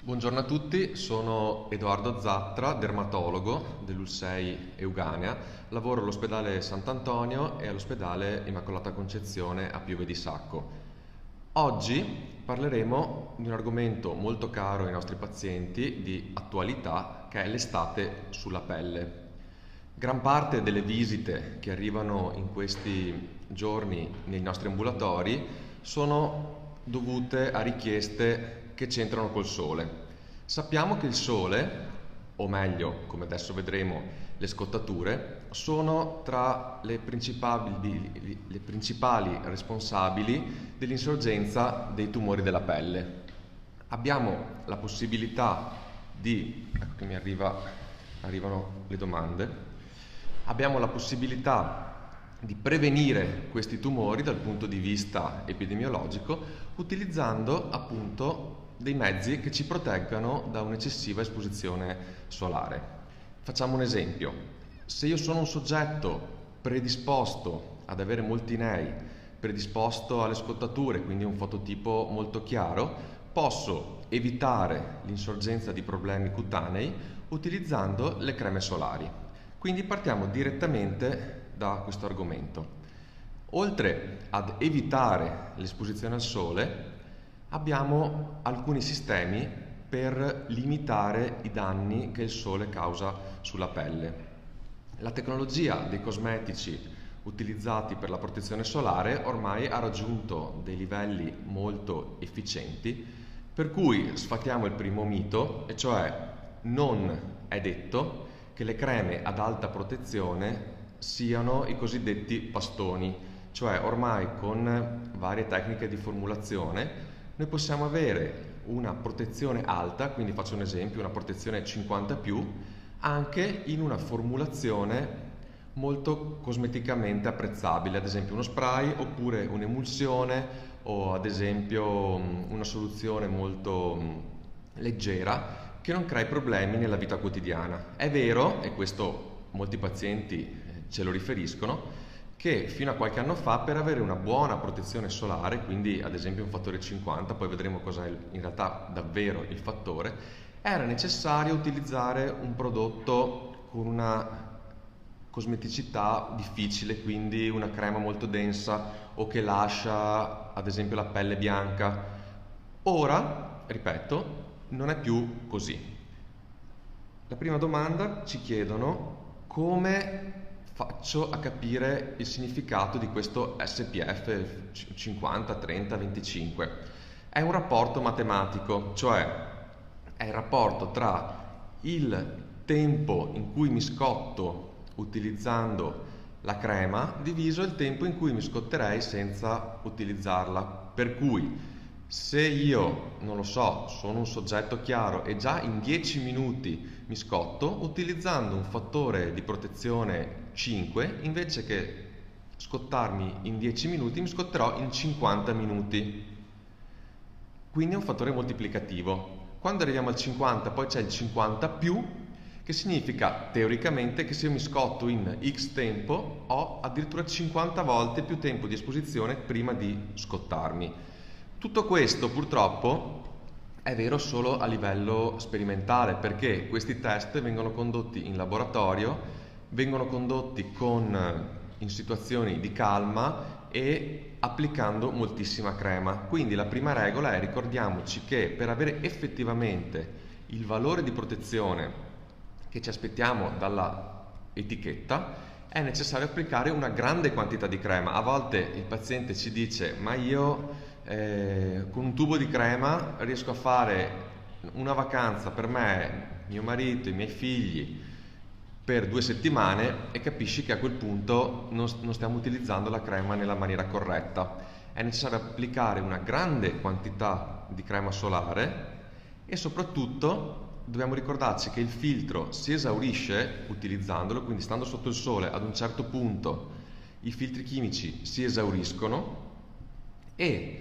Buongiorno a tutti, sono Edoardo Zattra, dermatologo dell'ULSEI Euganea, lavoro all'ospedale Sant'Antonio e all'ospedale Immacolata Concezione a Pieve di Sacco. Oggi parleremo di un argomento molto caro ai nostri pazienti, di attualità, che è l'estate sulla pelle. Gran parte delle visite che arrivano in questi giorni nei nostri ambulatori sono dovute a richieste che c'entrano col sole. Sappiamo che il sole, o meglio, come adesso vedremo, le scottature, sono tra le principali responsabili dell'insorgenza dei tumori della pelle. Abbiamo la possibilità di, ecco che arrivano le domande, abbiamo la possibilità di prevenire questi tumori dal punto di vista epidemiologico utilizzando appunto dei mezzi che ci proteggano da un'eccessiva esposizione solare. Facciamo un esempio: se io sono un soggetto predisposto ad avere molti nei, predisposto alle scottature, quindi un fototipo molto chiaro, posso evitare l'insorgenza di problemi cutanei utilizzando le creme solari. Quindi partiamo direttamente da questo argomento. Oltre ad evitare l'esposizione al sole, abbiamo alcuni sistemi per limitare i danni che il sole causa sulla pelle. La tecnologia dei cosmetici utilizzati per la protezione solare ormai ha raggiunto dei livelli molto efficienti, per cui sfatiamo il primo mito, e cioè non è detto che le creme ad alta protezione siano i cosiddetti pastoni, cioè ormai con varie tecniche di formulazione noi possiamo avere una protezione alta, quindi faccio un esempio, una protezione 50+, anche in una formulazione molto cosmeticamente apprezzabile, ad esempio uno spray oppure un'emulsione o ad esempio una soluzione molto leggera che non crei problemi nella vita quotidiana. È vero, e questo molti pazienti ce lo riferiscono, che fino a qualche anno fa per avere una buona protezione solare, quindi ad esempio un fattore 50, poi vedremo cos'è in realtà davvero il fattore, era necessario utilizzare un prodotto con una cosmeticità difficile, quindi una crema molto densa o che lascia ad esempio la pelle bianca. Ora, ripeto, non è più così. La prima domanda ci chiedono: come faccio a capire il significato di questo SPF 50, 30, 25? È un rapporto matematico, cioè è il rapporto tra il tempo in cui mi scotto utilizzando la crema diviso il tempo in cui mi scotterei senza utilizzarla. Per cui se io, non lo so, sono un soggetto chiaro e già in 10 minuti mi scotto, utilizzando un fattore di protezione 5, invece che scottarmi in 10 minuti, mi scotterò in 50 minuti. Quindi è un fattore moltiplicativo. Quando arriviamo al 50, poi c'è il 50+, che significa teoricamente che se io mi scotto in X tempo, ho addirittura 50 volte più tempo di esposizione prima di scottarmi. Tutto questo purtroppo è vero solo a livello sperimentale, perché questi test vengono condotti in laboratorio, vengono condotti in situazioni di calma e applicando moltissima crema. Quindi la prima regola è: ricordiamoci che per avere effettivamente il valore di protezione che ci aspettiamo dalla etichetta è necessario applicare una grande quantità di crema. A volte il paziente ci dice: ma io con un tubo di crema riesco a fare una vacanza per me, mio marito, i miei figli per 2 settimane, e capisci che a quel punto non stiamo utilizzando la crema nella maniera corretta. È necessario applicare una grande quantità di crema solare e soprattutto dobbiamo ricordarci che il filtro si esaurisce utilizzandolo, quindi stando sotto il sole ad un certo punto i filtri chimici si esauriscono e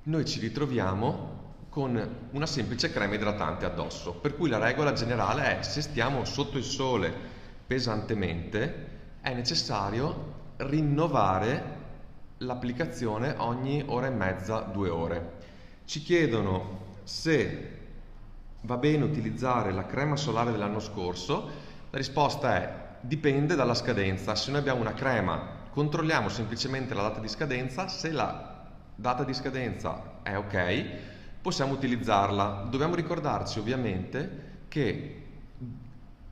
noi ci ritroviamo con una semplice crema idratante addosso. Per cui la regola generale è: se stiamo sotto il sole pesantemente, è necessario rinnovare l'applicazione ogni ora e mezza, 2 ore. Ci chiedono se va bene utilizzare la crema solare dell'anno scorso? La risposta è dipende dalla scadenza. Se noi abbiamo una crema, controlliamo semplicemente la data di scadenza, se la data di scadenza è ok, possiamo utilizzarla. Dobbiamo ricordarci ovviamente che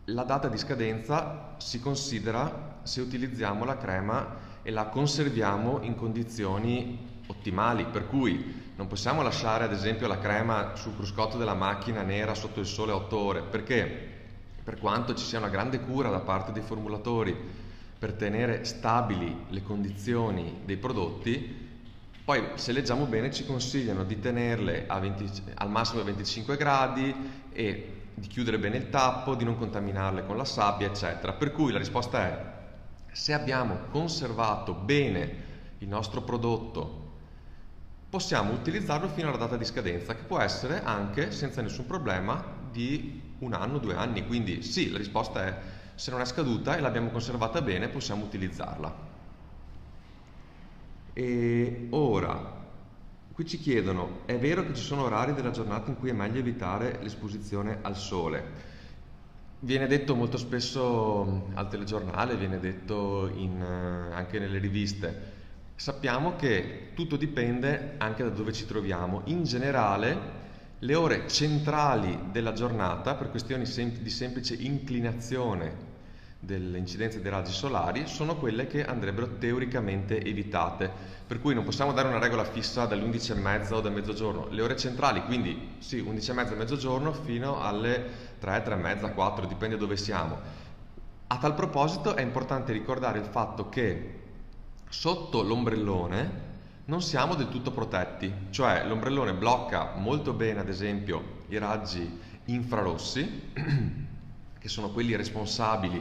la data di scadenza si considera se utilizziamo la crema e la conserviamo in condizioni ottimali, per cui non possiamo lasciare ad esempio la crema sul cruscotto della macchina nera sotto il sole 8 ore, perché per quanto ci sia una grande cura da parte dei formulatori per tenere stabili le condizioni dei prodotti, poi se leggiamo bene ci consigliano di tenerle al massimo a 25 gradi e di chiudere bene il tappo, di non contaminarle con la sabbia, eccetera. Per cui la risposta è: se abbiamo conservato bene il nostro prodotto, possiamo utilizzarlo fino alla data di scadenza, che può essere anche, senza nessun problema, di 1 anno, 2 anni. Quindi sì, la risposta è: se non è scaduta e l'abbiamo conservata bene, possiamo utilizzarla. E ora, qui ci chiedono: è vero che ci sono orari della giornata in cui è meglio evitare l'esposizione al sole? Viene detto molto spesso al telegiornale, viene detto anche nelle riviste. Sappiamo che tutto dipende anche da dove ci troviamo. In generale, le ore centrali della giornata, per questioni di semplice inclinazione delle incidenze dei raggi solari, sono quelle che andrebbero teoricamente evitate. Per cui non possiamo dare una regola fissa dalle 11:30 o da mezzogiorno. Le ore centrali, quindi sì, 11:30 e mezzogiorno fino alle 3, 3:30, 4, dipende dove siamo. A tal proposito è importante ricordare il fatto che sotto l'ombrellone non siamo del tutto protetti, cioè l'ombrellone blocca molto bene ad esempio i raggi infrarossi, che sono quelli responsabili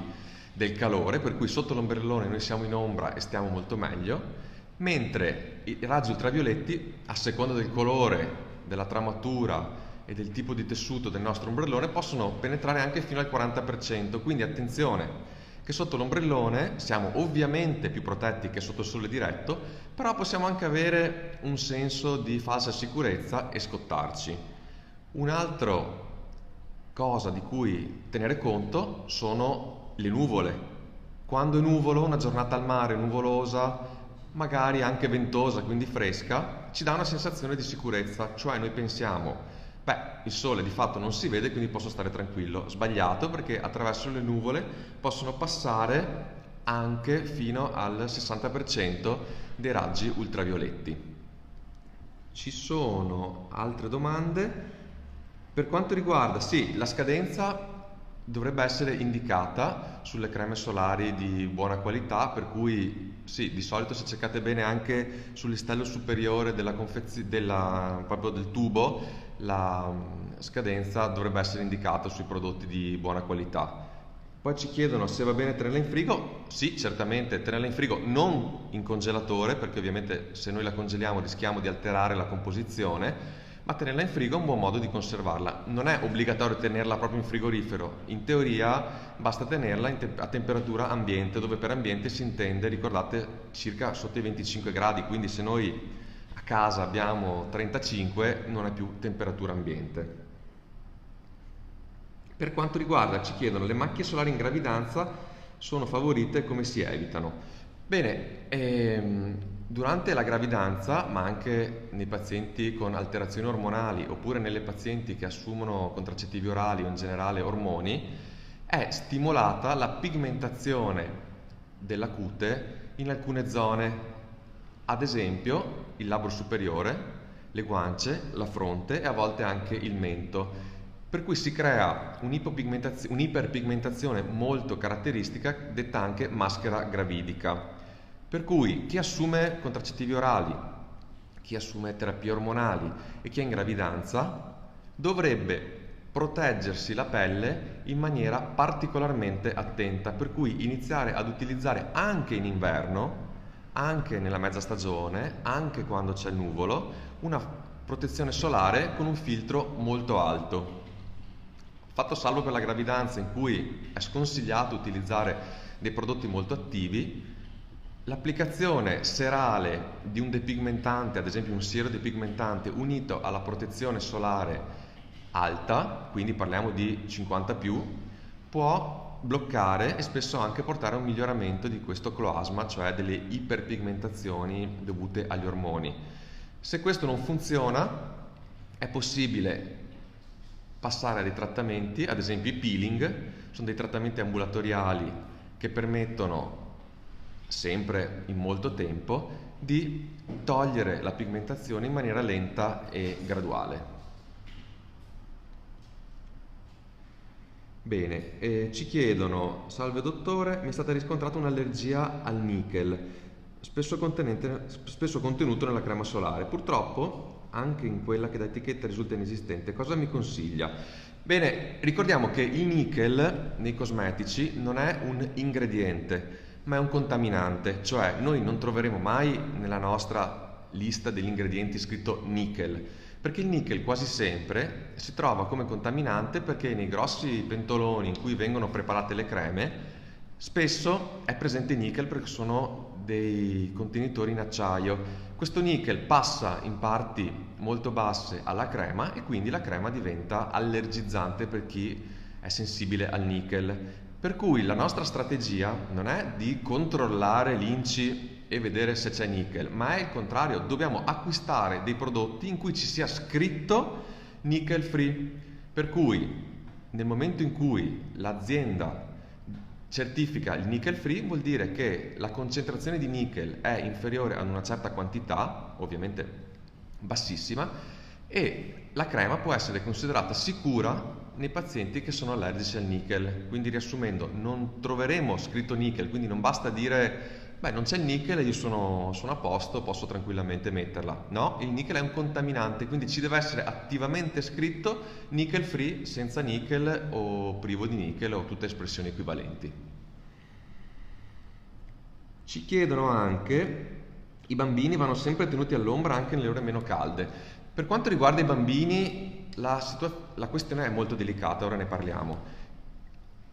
del calore, per cui sotto l'ombrellone noi siamo in ombra e stiamo molto meglio, mentre i raggi ultravioletti, a seconda del colore, della tramatura e del tipo di tessuto del nostro ombrellone, possono penetrare anche fino al 40%, quindi attenzione che sotto l'ombrellone siamo ovviamente più protetti che sotto il sole diretto, però possiamo anche avere un senso di falsa sicurezza e scottarci. Un'altra cosa di cui tenere conto sono le nuvole. Quando è nuvolo, una giornata al mare nuvolosa, magari anche ventosa, quindi fresca, ci dà una sensazione di sicurezza, cioè noi pensiamo: beh, il sole di fatto non si vede, quindi posso stare tranquillo. Sbagliato, perché attraverso le nuvole possono passare anche fino al 60% dei raggi ultravioletti. Ci sono altre domande? Per quanto riguarda, sì, la scadenza dovrebbe essere indicata sulle creme solari di buona qualità, per cui sì, di solito se cercate bene anche sul listello superiore proprio del tubo, la scadenza dovrebbe essere indicata sui prodotti di buona qualità. Poi ci chiedono se va bene tenerla in frigo. Sì, certamente, tenerla in frigo non in congelatore, perché ovviamente se noi la congeliamo rischiamo di alterare la composizione, ma tenerla in frigo è un buon modo di conservarla. Non è obbligatorio tenerla proprio in frigorifero, in teoria basta tenerla a temperatura ambiente, dove per ambiente si intende, ricordate, circa sotto i 25 gradi, quindi se noi a casa abbiamo 35 non è più temperatura ambiente. Per quanto riguarda, ci chiedono, le macchie solari in gravidanza sono favorite, come si evitano? Bene, durante la gravidanza, ma anche nei pazienti con alterazioni ormonali oppure nelle pazienti che assumono contraccettivi orali o in generale ormoni, è stimolata la pigmentazione della cute in alcune zone, ad esempio il labbro superiore, le guance, la fronte e a volte anche il mento. Per cui si crea un'iperpigmentazione molto caratteristica, detta anche maschera gravidica. Per cui chi assume contraccettivi orali, chi assume terapie ormonali e chi è in gravidanza dovrebbe proteggersi la pelle in maniera particolarmente attenta, per cui iniziare ad utilizzare anche in inverno, anche nella mezza stagione, anche quando c'è il nuvolo, una protezione solare con un filtro molto alto. Fatto salvo per la gravidanza, in cui è sconsigliato utilizzare dei prodotti molto attivi, l'applicazione serale di un depigmentante, ad esempio un siero depigmentante unito alla protezione solare alta, quindi parliamo di 50 più, può bloccare e spesso anche portare a un miglioramento di questo cloasma, cioè delle iperpigmentazioni dovute agli ormoni. Se questo non funziona, è possibile passare a dei trattamenti, ad esempio i peeling, sono dei trattamenti ambulatoriali che permettono, sempre in molto tempo, di togliere la pigmentazione in maniera lenta e graduale. Bene, ci chiedono: salve dottore, mi è stata riscontrata un'allergia al nickel, spesso contenuto nella crema solare. Purtroppo anche in quella che da etichetta risulta inesistente. Cosa mi consiglia? Bene, ricordiamo che il nickel nei cosmetici non è un ingrediente, ma è un contaminante, cioè noi non troveremo mai nella nostra lista degli ingredienti scritto nickel, perché il nickel quasi sempre si trova come contaminante perché nei grossi pentoloni in cui vengono preparate le creme spesso è presente nickel perché sono dei contenitori in acciaio. Questo nickel passa in parti molto basse alla crema e quindi la crema diventa allergizzante per chi è sensibile al nickel. Per cui la nostra strategia non è di controllare l'INCI e vedere se c'è nickel, ma è il contrario, dobbiamo acquistare dei prodotti in cui ci sia scritto nickel free. Per cui nel momento in cui l'azienda certifica il nickel free vuol dire che la concentrazione di nickel è inferiore ad una certa quantità, ovviamente bassissima, e la crema può essere considerata sicura nei pazienti che sono allergici al nickel. Quindi riassumendo, non troveremo scritto nickel, quindi non basta dire beh, non c'è il nickel e io sono a posto, posso tranquillamente metterla. No, il nickel è un contaminante, quindi ci deve essere attivamente scritto nickel free, senza nickel o privo di nickel o tutte espressioni equivalenti. Ci chiedono anche: i bambini vanno sempre tenuti all'ombra anche nelle ore meno calde. Per quanto riguarda i bambini la questione è molto delicata, ora ne parliamo.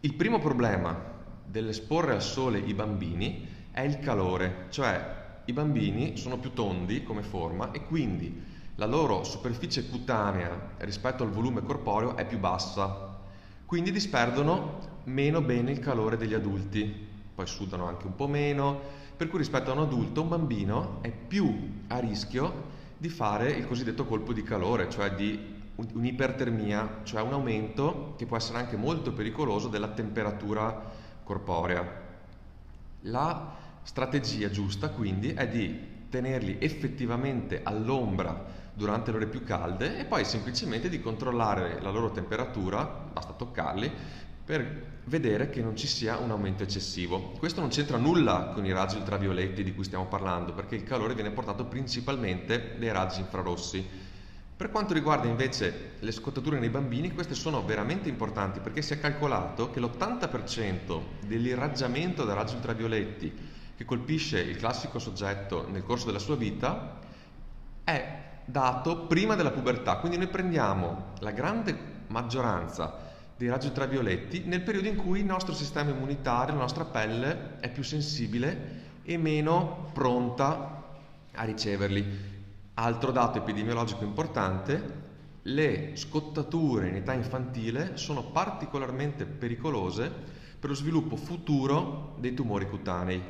Il primo problema dell'esporre al sole i bambini è il calore, cioè i bambini sono più tondi come forma e quindi la loro superficie cutanea rispetto al volume corporeo è più bassa, quindi disperdono meno bene il calore degli adulti, poi sudano anche un po' meno, per cui rispetto a un adulto un bambino è più a rischio di fare il cosiddetto colpo di calore, cioè di un'ipertermia, cioè un aumento che può essere anche molto pericoloso della temperatura corporea. La strategia giusta quindi è di tenerli effettivamente all'ombra durante le ore più calde e poi semplicemente di controllare la loro temperatura, basta toccarli, per vedere che non ci sia un aumento eccessivo. Questo non c'entra nulla con i raggi ultravioletti di cui stiamo parlando, perché il calore viene portato principalmente dai raggi infrarossi. Per quanto riguarda invece le scottature nei bambini, queste sono veramente importanti perché si è calcolato che l'80% dell'irraggiamento da raggi ultravioletti che colpisce il classico soggetto nel corso della sua vita è dato prima della pubertà, quindi noi prendiamo la grande maggioranza dei raggi ultravioletti nel periodo in cui il nostro sistema immunitario, la nostra pelle è più sensibile e meno pronta a riceverli. Altro dato epidemiologico importante: le scottature in età infantile sono particolarmente pericolose per lo sviluppo futuro dei tumori cutanei.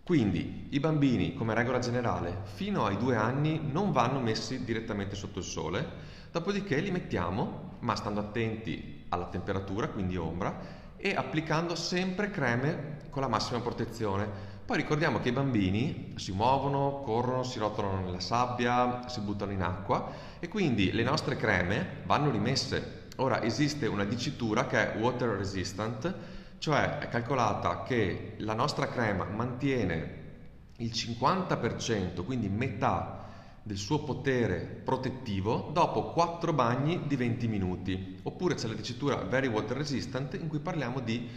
Quindi i bambini, come regola generale, fino ai 2 anni non vanno messi direttamente sotto il sole, dopodiché li mettiamo, ma stando attenti alla temperatura, quindi ombra, e applicando sempre creme con la massima protezione. Poi ricordiamo che i bambini si muovono, corrono, si rotolano nella sabbia, si buttano in acqua e quindi le nostre creme vanno rimesse. Ora esiste una dicitura che è water resistant, cioè è calcolata che la nostra crema mantiene il 50%, quindi metà del suo potere protettivo dopo 4 bagni di 20 minuti. Oppure c'è la dicitura very water resistant in cui parliamo di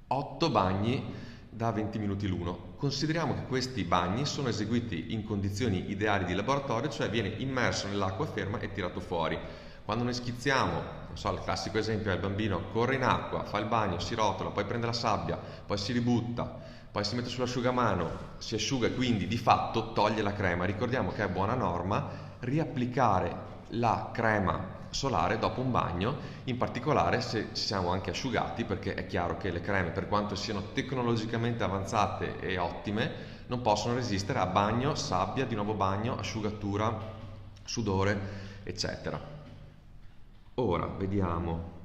8 bagni da 20 minuti l'uno. Consideriamo che questi bagni sono eseguiti in condizioni ideali di laboratorio, cioè viene immerso nell'acqua ferma e tirato fuori. Quando noi schizziamo, non so, il classico esempio è il bambino corre in acqua, fa il bagno, si rotola, poi prende la sabbia, poi si ributta, poi si mette sull'asciugamano, si asciuga e quindi di fatto toglie la crema. Ricordiamo che è buona norma riapplicare la crema solare dopo un bagno, in particolare se ci siamo anche asciugati, perché è chiaro che le creme, per quanto siano tecnologicamente avanzate e ottime, non possono resistere a bagno, sabbia, di nuovo bagno, asciugatura, sudore, eccetera. Ora vediamo.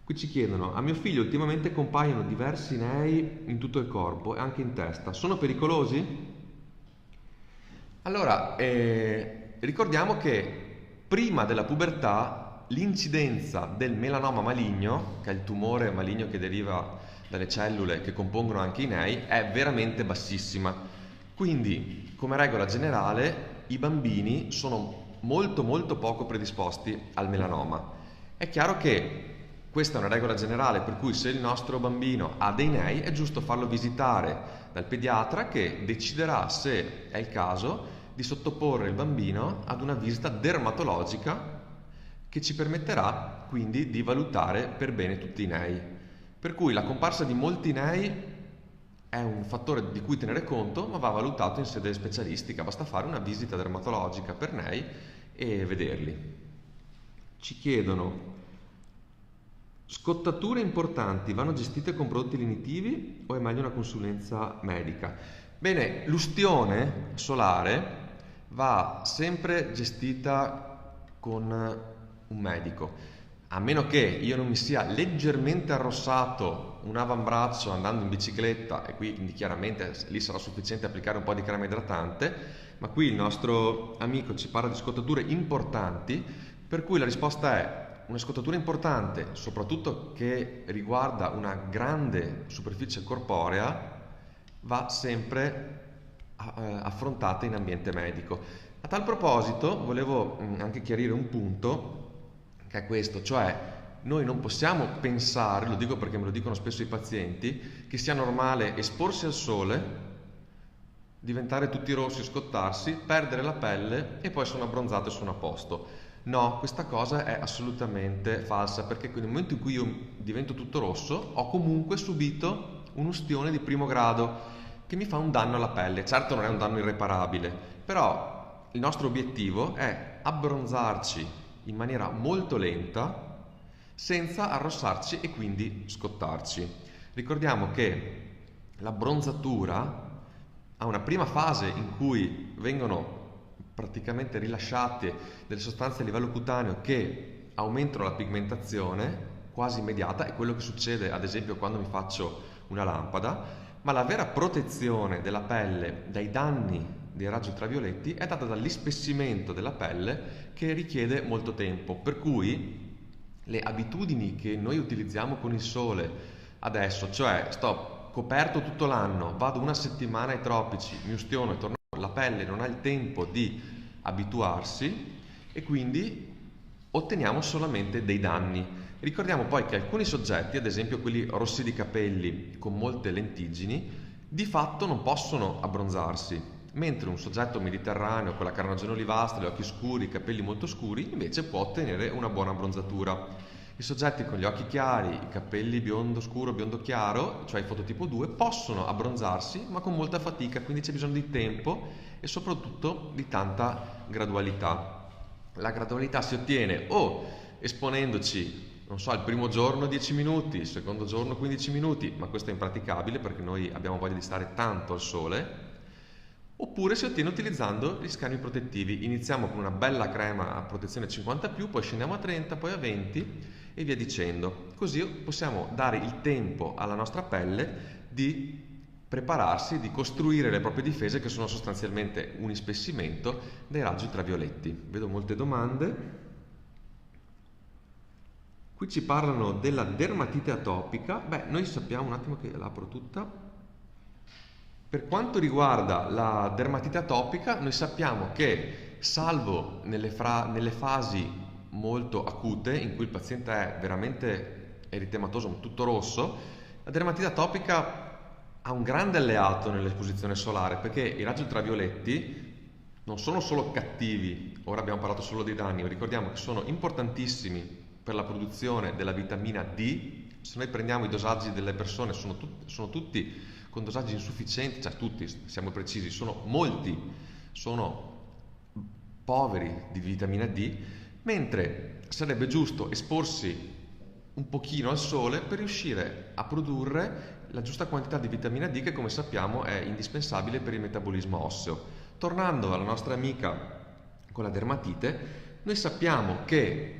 Qui ci chiedono: a mio figlio ultimamente compaiono diversi nei in tutto il corpo e anche in testa. Sono pericolosi? Allora, ricordiamo che prima della pubertà l'incidenza del melanoma maligno, che è il tumore maligno che deriva dalle cellule che compongono anche i nei, è veramente bassissima. Quindi, come regola generale, i bambini sono molto poco predisposti al melanoma. È chiaro che questa è una regola generale, per cui se il nostro bambino ha dei nei è giusto farlo visitare dal pediatra, che deciderà, se è il caso, di sottoporre il bambino ad una visita dermatologica che ci permetterà quindi di valutare per bene tutti i nei. Per cui la comparsa di molti nei è un fattore di cui tenere conto, ma va valutato in sede specialistica. Basta fare una visita dermatologica per nei e vederli. Ci chiedono: scottature importanti vanno gestite con prodotti lenitivi o è meglio una consulenza medica? Bene, l'ustione solare va sempre gestita con un medico, a meno che io non mi sia leggermente arrossato un avambraccio andando in bicicletta, e quindi chiaramente lì sarà sufficiente applicare un po' di crema idratante, ma qui il nostro amico ci parla di scottature importanti, per cui la risposta è: una scottatura importante, soprattutto che riguarda una grande superficie corporea, va sempre affrontata in ambiente medico. A tal proposito volevo anche chiarire un punto, che è questo, cioè noi non possiamo pensare, lo dico perché me lo dicono spesso i pazienti, che sia normale esporsi al sole, diventare tutti rossi, scottarsi, perdere la pelle e poi sono abbronzato e sono a posto. No, questa cosa è assolutamente falsa, perché nel momento in cui io divento tutto rosso ho comunque subito un'ustione di primo grado che mi fa un danno alla pelle. Certo non è un danno irreparabile, però il nostro obiettivo è abbronzarci in maniera molto lenta senza arrossarci e quindi scottarci. Ricordiamo che l'abbronzatura ha una prima fase in cui vengono praticamente rilasciate delle sostanze a livello cutaneo che aumentano la pigmentazione quasi immediata, è quello che succede ad esempio quando mi faccio una lampada, ma la vera protezione della pelle dai danni dei raggi ultravioletti è data dall'ispessimento della pelle, che richiede molto tempo, per cui le abitudini che noi utilizziamo con il sole adesso, cioè sto coperto tutto l'anno, vado una settimana ai tropici, mi ustiono e torno, la pelle non ha il tempo di abituarsi e quindi otteniamo solamente dei danni. Ricordiamo poi che alcuni soggetti, ad esempio quelli rossi di capelli con molte lentiggini, di fatto non possono abbronzarsi, mentre un soggetto mediterraneo con la carnagione olivastra, gli occhi scuri, i capelli molto scuri, invece può ottenere una buona abbronzatura. I soggetti con gli occhi chiari, i capelli biondo scuro, biondo chiaro, cioè il fototipo 2, possono abbronzarsi, ma con molta fatica, quindi c'è bisogno di tempo e soprattutto di tanta gradualità. La gradualità si ottiene o esponendoci, non so, il primo giorno 10 minuti, il secondo giorno 15 minuti, ma questo è impraticabile perché noi abbiamo voglia di stare tanto al sole, oppure si ottiene utilizzando gli schermi protettivi. Iniziamo con una bella crema a protezione 50+, poi scendiamo a 30, poi a 20 e via dicendo. Così possiamo dare il tempo alla nostra pelle di prepararsi, di costruire le proprie difese, che sono sostanzialmente un ispessimento dei raggi ultravioletti. Vedo molte domande. Qui ci parlano della dermatite atopica. Beh, noi sappiamo, un attimo che l'apro tutta. Per quanto riguarda la dermatite atopica, noi sappiamo che, salvo nelle fasi molto acute, in cui il paziente è veramente eritematoso, tutto rosso, la dermatite atopica ha un grande alleato nell'esposizione solare, perché i raggi ultravioletti non sono solo cattivi, ora abbiamo parlato solo dei danni, ricordiamo che sono importantissimi per la produzione della vitamina D. Se noi prendiamo i dosaggi delle persone sono tutti con dosaggi insufficienti, cioè tutti, siamo precisi, sono molti, sono poveri di vitamina D, mentre sarebbe giusto esporsi un pochino al sole per riuscire a produrre la giusta quantità di vitamina D che, come sappiamo, è indispensabile per il metabolismo osseo. Tornando alla nostra amica con la dermatite, noi sappiamo che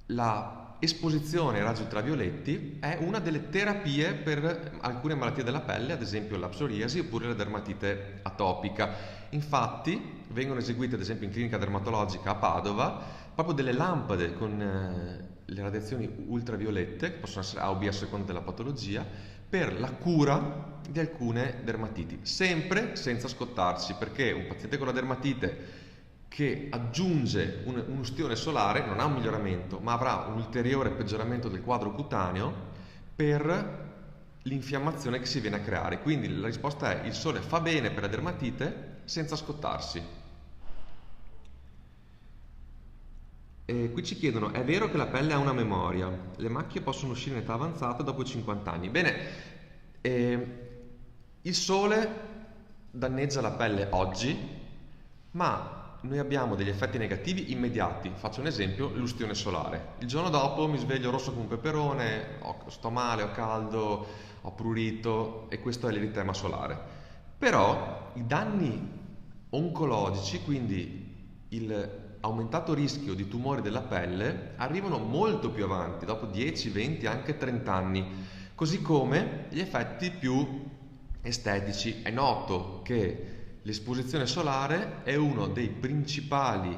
la esposizione ai raggi ultravioletti è una delle terapie per alcune malattie della pelle, ad esempio la psoriasi oppure la dermatite atopica. Infatti vengono eseguite, ad esempio in clinica dermatologica a Padova, proprio delle lampade con le radiazioni ultraviolette, che possono essere A o B a seconda della patologia, per la cura di alcune dermatiti, sempre senza scottarsi, perché un paziente con la dermatite che aggiunge un'ustione solare non ha un miglioramento, ma avrà un ulteriore peggioramento del quadro cutaneo per l'infiammazione che si viene a creare. Quindi la risposta è: il sole fa bene per la dermatite senza scottarsi. E qui ci chiedono: è vero che la pelle ha una memoria? Le macchie possono uscire in età avanzata dopo i 50 anni? Bene, il sole danneggia la pelle oggi, ma noi abbiamo degli effetti negativi immediati. Faccio un esempio: l'ustione solare. Il giorno dopo mi sveglio rosso come un peperone, sto male, ho caldo, ho prurito, e questo è l'eritema solare. Però i danni oncologici, quindi il aumentato rischio di tumori della pelle, arrivano molto più avanti, dopo 10, 20, anche 30 anni, così come gli effetti più estetici. È noto che l'esposizione solare è uno dei principali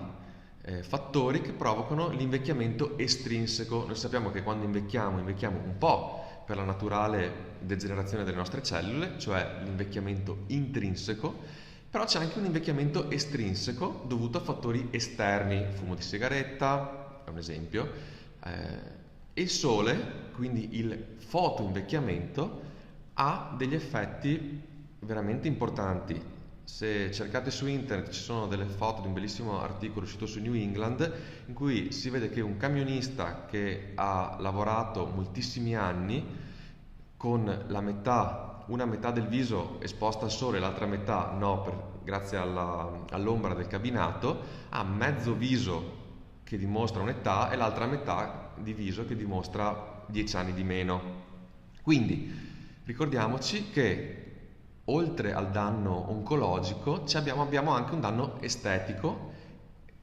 fattori che provocano l'invecchiamento estrinseco. Noi sappiamo che quando invecchiamo un po' per la naturale degenerazione delle nostre cellule, cioè l'invecchiamento intrinseco, però c'è anche un invecchiamento estrinseco dovuto a fattori esterni. Fumo di sigaretta è un esempio, e il sole, quindi il fotoinvecchiamento, ha degli effetti veramente importanti. Se cercate su internet ci sono delle foto di un bellissimo articolo uscito su New England, in cui si vede che un camionista che ha lavorato moltissimi anni con una metà del viso esposta al sole e l'altra metà no, grazie all'ombra del cabinato, ha mezzo viso che dimostra un'età e l'altra metà di viso che dimostra 10 anni di meno. Quindi ricordiamoci che oltre al danno oncologico abbiamo anche un danno estetico,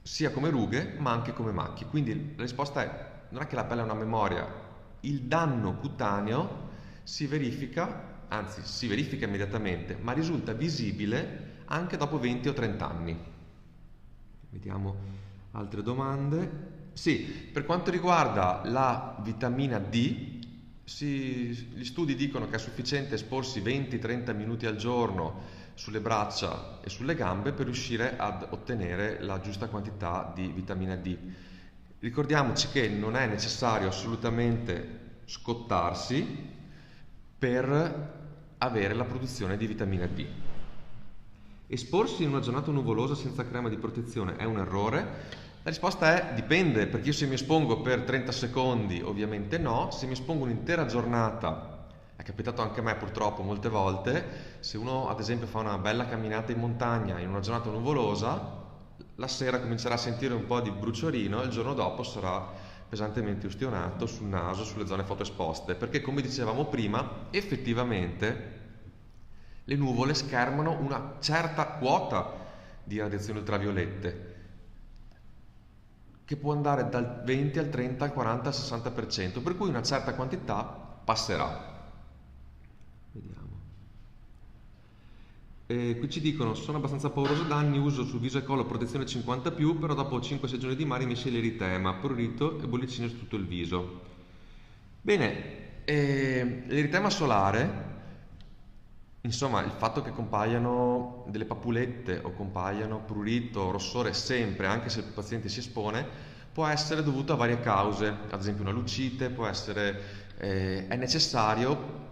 sia come rughe ma anche come macchie. Quindi la risposta è: non è che la pelle ha una memoria, il danno cutaneo si verifica immediatamente, ma risulta visibile anche dopo 20 o 30 anni. Vediamo altre domande. Sì, per quanto riguarda la vitamina D, gli studi dicono che è sufficiente esporsi 20-30 minuti al giorno sulle braccia e sulle gambe per riuscire ad ottenere la giusta quantità di vitamina D. Ricordiamoci che non è necessario assolutamente scottarsi per avere la produzione di vitamina D. Esporsi in una giornata nuvolosa senza crema di protezione è un errore? La risposta è: dipende, perché io se mi espongo per 30 secondi ovviamente no. Se mi espongo un'intera giornata, è capitato anche a me purtroppo molte volte, se uno ad esempio fa una bella camminata in montagna in una giornata nuvolosa, la sera comincerà a sentire un po' di bruciorino e il giorno dopo sarà pesantemente ustionato sul naso, sulle zone fotoesposte, perché, come dicevamo prima, effettivamente le nuvole schermano una certa quota di radiazioni ultraviolette, che può andare dal 20 al 30 al 40 al 60%, per cui una certa quantità passerà. Vediamo. Qui ci dicono: sono abbastanza pauroso da anni, uso su viso e collo protezione 50+, però dopo 5-6 giorni di mare mi esce l'eritema, prurito e bollicine su tutto il viso. Bene, l'eritema solare, insomma, il fatto che compaiano delle papulette o compaiano prurito, rossore sempre, anche se il paziente si espone, può essere dovuto a varie cause, ad esempio una lucite, è necessario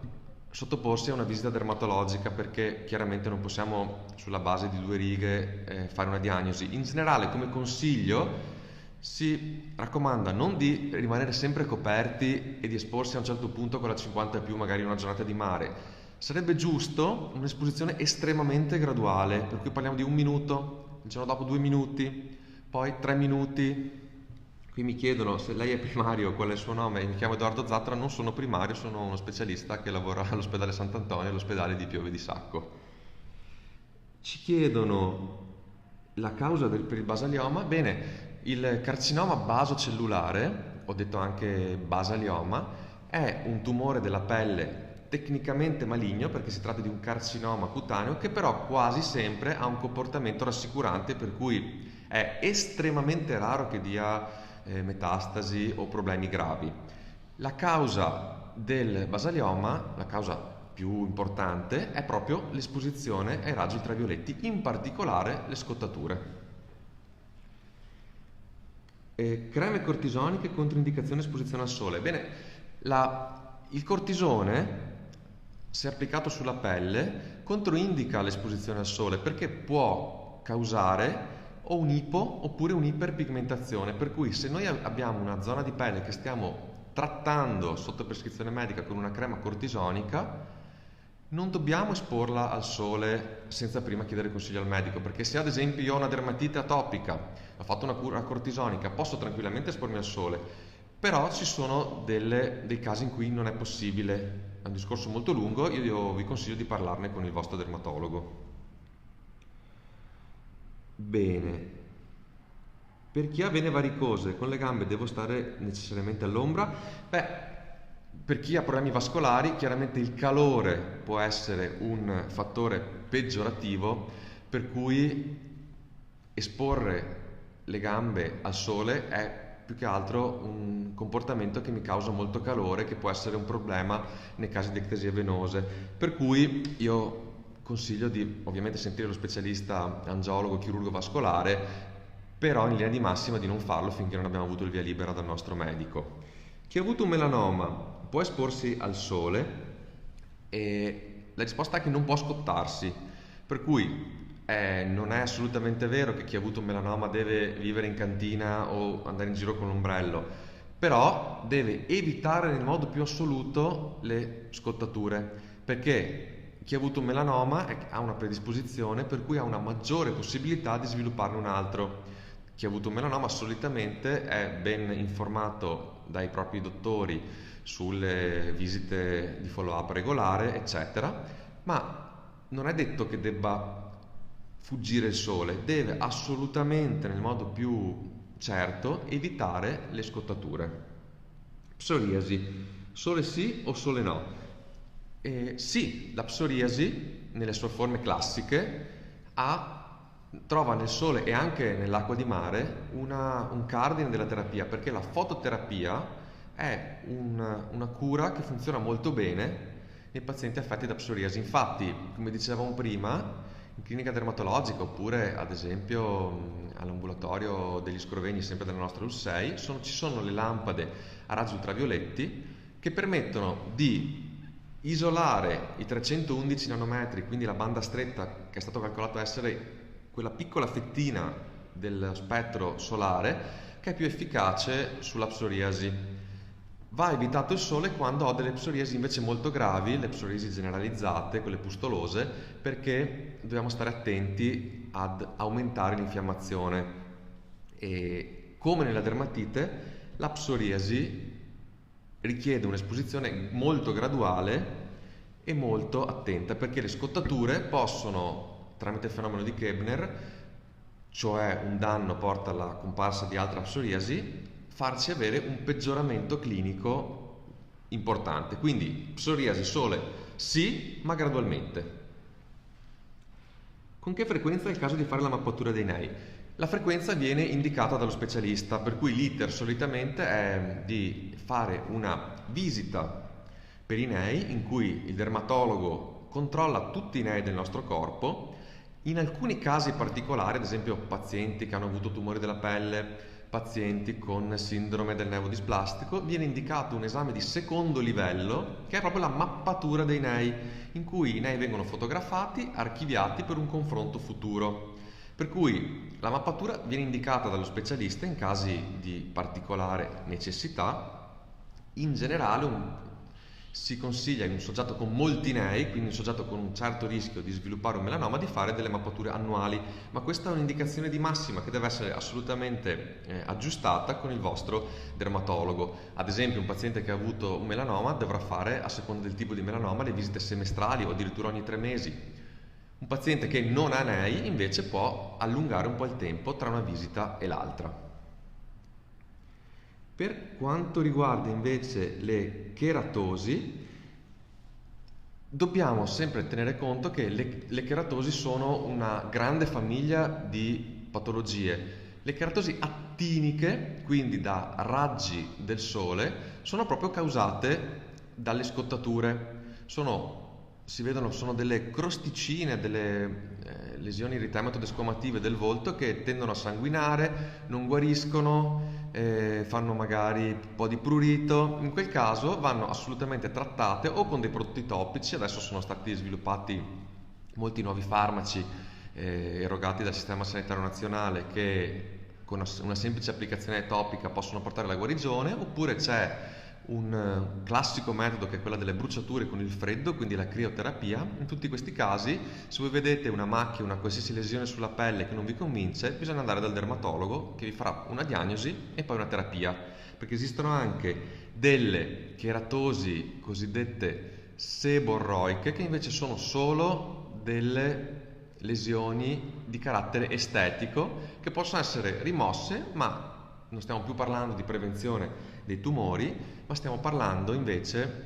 sottoporsi a una visita dermatologica, perché chiaramente non possiamo sulla base di 2 righe fare una diagnosi. In generale, come consiglio, si raccomanda non di rimanere sempre coperti e di esporsi a un certo punto con la 50+, magari in una giornata di mare. Sarebbe giusto un'esposizione estremamente graduale, per cui parliamo di 1 minuto, il giorno dopo 2 minuti, poi 3 minuti. Qui mi chiedono se lei è primario, qual è il suo nome, mi chiamo Edoardo Zattra, non sono primario, sono uno specialista che lavora all'ospedale Sant'Antonio, all'ospedale di Piove di Sacco. Ci chiedono la causa per il basalioma. Bene, il carcinoma basocellulare, ho detto anche basalioma, è un tumore della pelle tecnicamente maligno perché si tratta di un carcinoma cutaneo che però quasi sempre ha un comportamento rassicurante, per cui è estremamente raro che dia metastasi o problemi gravi. La causa del basalioma, la causa più importante, è proprio l'esposizione ai raggi ultravioletti, in particolare le scottature. Creme cortisoniche, controindicazione esposizione al sole. Bene, il cortisone, se applicato sulla pelle, controindica l'esposizione al sole perché può causare o un ipo oppure un'iperpigmentazione, per cui se noi abbiamo una zona di pelle che stiamo trattando sotto prescrizione medica con una crema cortisonica, non dobbiamo esporla al sole senza prima chiedere consiglio al medico, perché se ad esempio io ho una dermatite atopica, ho fatto una cura cortisonica, posso tranquillamente espormi al sole, però ci sono dei casi in cui non è possibile. È un discorso molto lungo, io vi consiglio di parlarne con il vostro dermatologo. Bene, per chi ha vene varicose con le gambe devo stare necessariamente all'ombra? Beh, per chi ha problemi vascolari chiaramente il calore può essere un fattore peggiorativo, per cui esporre le gambe al sole è più che altro un comportamento che mi causa molto calore, che può essere un problema nei casi di ectasie venose, per cui io consiglio di ovviamente sentire lo specialista angiologo, chirurgo vascolare, però in linea di massima di non farlo finché non abbiamo avuto il via libera dal nostro medico. Chi ha avuto un melanoma può esporsi al sole? E la risposta è che non può scottarsi, per cui non è assolutamente vero che chi ha avuto un melanoma deve vivere in cantina o andare in giro con l'ombrello, però deve evitare nel modo più assoluto le scottature, perché chi ha avuto un melanoma ha una predisposizione per cui ha una maggiore possibilità di svilupparne un altro. Chi ha avuto un melanoma solitamente è ben informato dai propri dottori sulle visite di follow-up regolare, eccetera, ma non è detto che debba fuggire il sole, deve assolutamente nel modo più certo evitare le scottature. Psoriasi, sole sì o sole no? Sì, la psoriasi nelle sue forme classiche trova nel sole e anche nell'acqua di mare un cardine della terapia, perché la fototerapia è una cura che funziona molto bene nei pazienti affetti da psoriasi. Infatti, come dicevamo prima, in clinica dermatologica oppure ad esempio all'ambulatorio degli Scrovegni, sempre della nostra UL6, ci sono le lampade a raggi ultravioletti che permettono di isolare i 311 nanometri, quindi la banda stretta che è stato calcolato essere quella piccola fettina dello spettro solare che è più efficace sulla psoriasi. Va evitato il sole quando ho delle psoriasi invece molto gravi, le psoriasi generalizzate, quelle pustolose, perché dobbiamo stare attenti ad aumentare l'infiammazione. E come nella dermatite, la psoriasi richiede un'esposizione molto graduale e molto attenta, perché le scottature possono, tramite il fenomeno di Koebner, cioè un danno porta alla comparsa di altra psoriasi, farci avere un peggioramento clinico importante. Quindi psoriasi, sole, sì, ma gradualmente. Con che frequenza è il caso di fare la mappatura dei nei? La frequenza viene indicata dallo specialista, per cui l'iter solitamente è di fare una visita per i nei in cui il dermatologo controlla tutti i nei del nostro corpo. In alcuni casi particolari, ad esempio pazienti che hanno avuto tumori della pelle, pazienti con sindrome del nevo displastico, viene indicato un esame di secondo livello che è proprio la mappatura dei nei, in cui i nei vengono fotografati, archiviati per un confronto futuro. Per cui la mappatura viene indicata dallo specialista in casi di particolare necessità. In generale si consiglia in un soggetto con molti nei, quindi un soggetto con un certo rischio di sviluppare un melanoma, di fare delle mappature annuali, ma questa è un'indicazione di massima che deve essere assolutamente aggiustata con il vostro dermatologo. Ad esempio, un paziente che ha avuto un melanoma dovrà fare, a seconda del tipo di melanoma, le visite semestrali o addirittura ogni 3 mesi. Un paziente che non ha nei invece può allungare un po' il tempo tra una visita e l'altra. Per quanto riguarda invece le cheratosi, dobbiamo sempre tenere conto che le cheratosi sono una grande famiglia di patologie. Le cheratosi attiniche, quindi da raggi del sole, sono proprio causate dalle scottature. Si vedono, sono delle crosticine, delle lesioni eritematodo-desquamative del volto che tendono a sanguinare, non guariscono, fanno magari un po' di prurito. In quel caso vanno assolutamente trattate o con dei prodotti topici. Adesso sono stati sviluppati molti nuovi farmaci erogati dal Sistema Sanitario Nazionale che con una semplice applicazione topica possono portare alla guarigione, oppure c'è un classico metodo che è quella delle bruciature con il freddo, quindi la crioterapia. In tutti questi casi, se voi vedete una macchia, una qualsiasi lesione sulla pelle che non vi convince, bisogna andare dal dermatologo che vi farà una diagnosi e poi una terapia, perché esistono anche delle cheratosi cosiddette seborroiche che invece sono solo delle lesioni di carattere estetico che possono essere rimosse, ma non stiamo più parlando di prevenzione dei tumori, ma stiamo parlando invece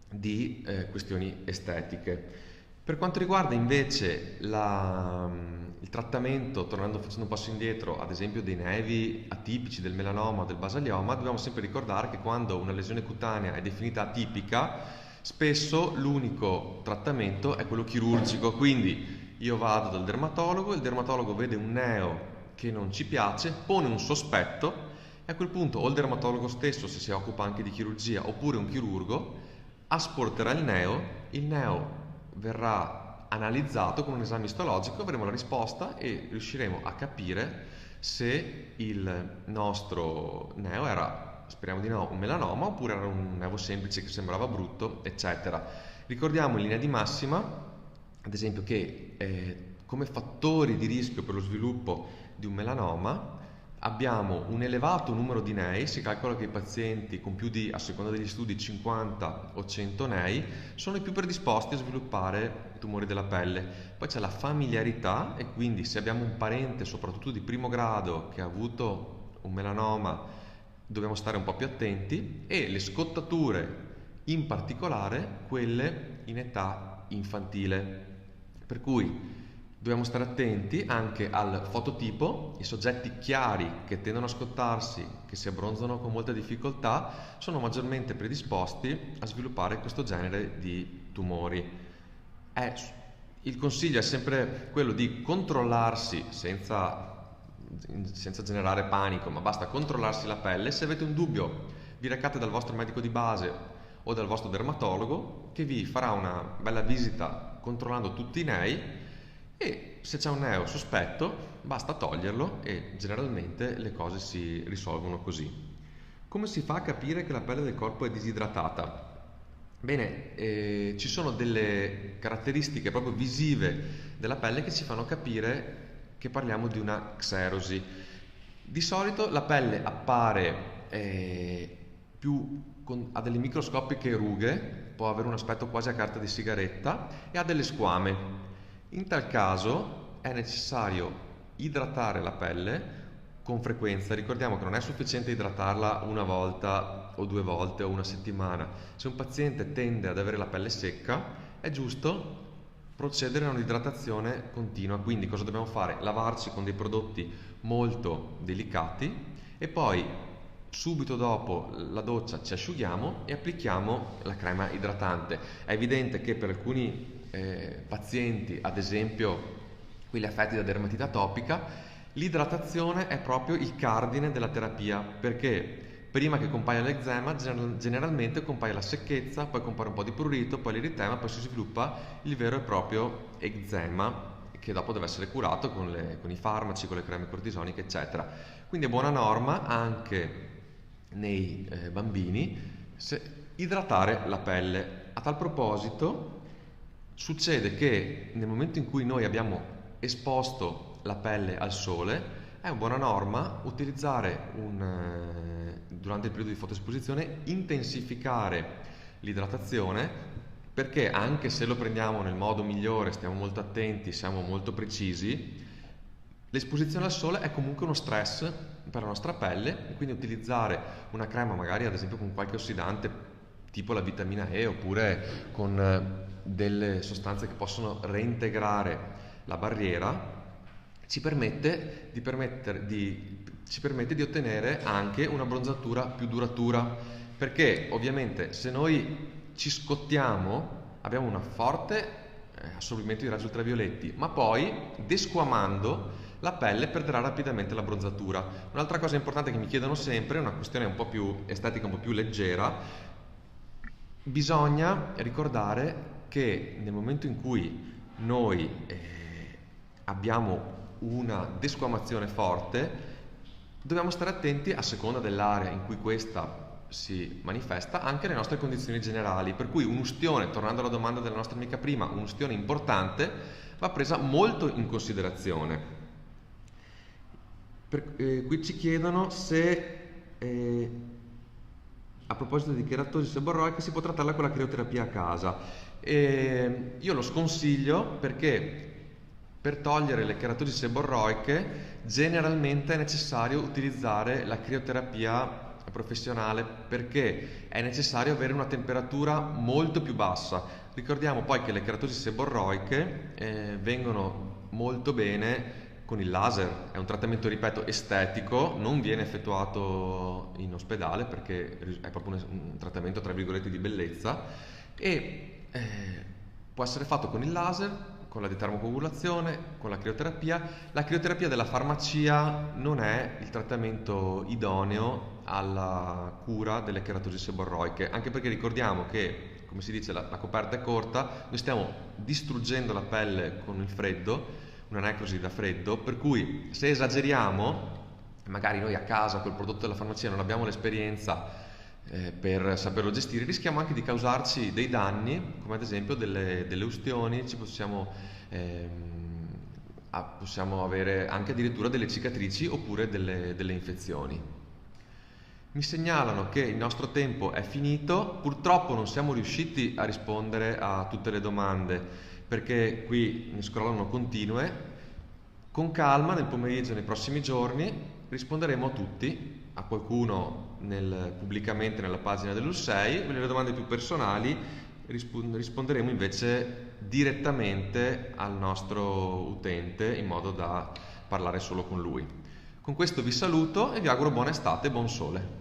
di questioni estetiche. Per quanto riguarda invece il trattamento, facendo un passo indietro, ad esempio dei nevi atipici, del melanoma o del basalioma, dobbiamo sempre ricordare che quando una lesione cutanea è definita atipica, spesso l'unico trattamento è quello chirurgico, quindi io vado dal dermatologo, il dermatologo vede un neo che non ci piace, pone un sospetto e a quel punto o il dermatologo stesso, se si occupa anche di chirurgia, oppure un chirurgo, asporterà il neo verrà analizzato con un esame istologico, avremo la risposta e riusciremo a capire se il nostro neo era, speriamo di no, un melanoma oppure era un nevo semplice che sembrava brutto, eccetera. Ricordiamo in linea di massima, ad esempio, che come fattori di rischio per lo sviluppo di un melanoma abbiamo un elevato numero di nei. Si calcola che i pazienti con più di, a seconda degli studi, 50 o 100 nei sono i più predisposti a sviluppare tumori della pelle. Poi c'è la familiarità, e quindi se abbiamo un parente, soprattutto di primo grado, che ha avuto un melanoma, dobbiamo stare un po' più attenti, e le scottature, in particolare quelle in età infantile. Per cui dobbiamo stare attenti anche al fototipo. I soggetti chiari che tendono a scottarsi, che si abbronzano con molta difficoltà, sono maggiormente predisposti a sviluppare questo genere di tumori. Il consiglio è sempre quello di controllarsi senza generare panico, ma basta controllarsi la pelle. Se avete un dubbio, vi recate dal vostro medico di base o dal vostro dermatologo, che vi farà una bella visita controllando tutti i nei, e se c'è un neo sospetto basta toglierlo e generalmente le cose si risolvono così. Come si fa a capire che la pelle del corpo è disidratata? Bene, ci sono delle caratteristiche proprio visive della pelle che ci fanno capire che parliamo di una xerosi. Di solito la pelle appare ha delle microscopiche rughe, può avere un aspetto quasi a carta di sigaretta e ha delle squame. In tal caso è necessario idratare la pelle con frequenza. Ricordiamo che non è sufficiente idratarla una volta o 2 volte o una settimana. Se un paziente tende ad avere la pelle secca, è giusto procedere a un'idratazione continua. Quindi cosa dobbiamo fare? Lavarci con dei prodotti molto delicati e poi subito dopo la doccia ci asciughiamo e applichiamo la crema idratante. È evidente che per alcuni pazienti, ad esempio quelli affetti da dermatite atopica, l'idratazione è proprio il cardine della terapia, perché prima che compaia l'eczema generalmente compaia la secchezza, poi compare un po' di prurito, poi l'eritema, poi si sviluppa il vero e proprio eczema, che dopo deve essere curato con i farmaci, con le creme cortisoniche, eccetera. Quindi è buona norma anche nei bambini idratare la pelle. A tal proposito, succede che nel momento in cui noi abbiamo esposto la pelle al sole, è una buona norma utilizzare durante il periodo di fotoesposizione, intensificare l'idratazione, perché anche se lo prendiamo nel modo migliore, stiamo molto attenti, siamo molto precisi, l'esposizione al sole è comunque uno stress per la nostra pelle, e quindi utilizzare una crema magari ad esempio con qualche ossidante tipo la vitamina E, oppure con delle sostanze che possono reintegrare la barriera, ci permette di ottenere anche una bronzatura più duratura, perché ovviamente se noi ci scottiamo abbiamo un forte assorbimento di raggi ultravioletti, ma poi desquamando la pelle perderà rapidamente la bronzatura. Un'altra cosa importante che mi chiedono sempre, una questione un po' più estetica, un po' più leggera: bisogna ricordare che nel momento in cui noi abbiamo una desquamazione forte, dobbiamo stare attenti, a seconda dell'area in cui questa si manifesta, anche alle nostre condizioni generali, per cui un'ustione, tornando alla domanda della nostra amica prima, un'ustione importante va presa molto in considerazione. Qui ci chiedono se a proposito di cheratosi seborroica si può trattarla con la crioterapia a casa. Io lo sconsiglio perché per togliere le cheratosi seborroiche generalmente è necessario utilizzare la crioterapia professionale, perché è necessario avere una temperatura molto più bassa. Ricordiamo poi che le cheratosi seborroiche vengono molto bene con il laser. È un trattamento, ripeto, estetico, non viene effettuato in ospedale perché è proprio un trattamento tra virgolette di bellezza, e può essere fatto con il laser, con la determocoagulazione, con la crioterapia. La crioterapia della farmacia non è il trattamento idoneo alla cura delle cheratosi seborroiche, anche perché ricordiamo che, come si dice, la coperta è corta, noi stiamo distruggendo la pelle con il freddo, una necrosi da freddo, per cui se esageriamo, magari noi a casa col prodotto della farmacia non abbiamo l'esperienza per saperlo gestire, rischiamo anche di causarci dei danni, come ad esempio delle ustioni, possiamo avere anche addirittura delle cicatrici oppure delle infezioni. Mi segnalano che il nostro tempo è finito, purtroppo non siamo riusciti a rispondere a tutte le domande perché qui ne scrollano continue. Con calma nel pomeriggio, nei prossimi giorni, risponderemo a tutti, a qualcuno pubblicamente nella pagina dell'U6, nelle domande più personali risponderemo invece direttamente al nostro utente in modo da parlare solo con lui. Con questo vi saluto e vi auguro buona estate e buon sole.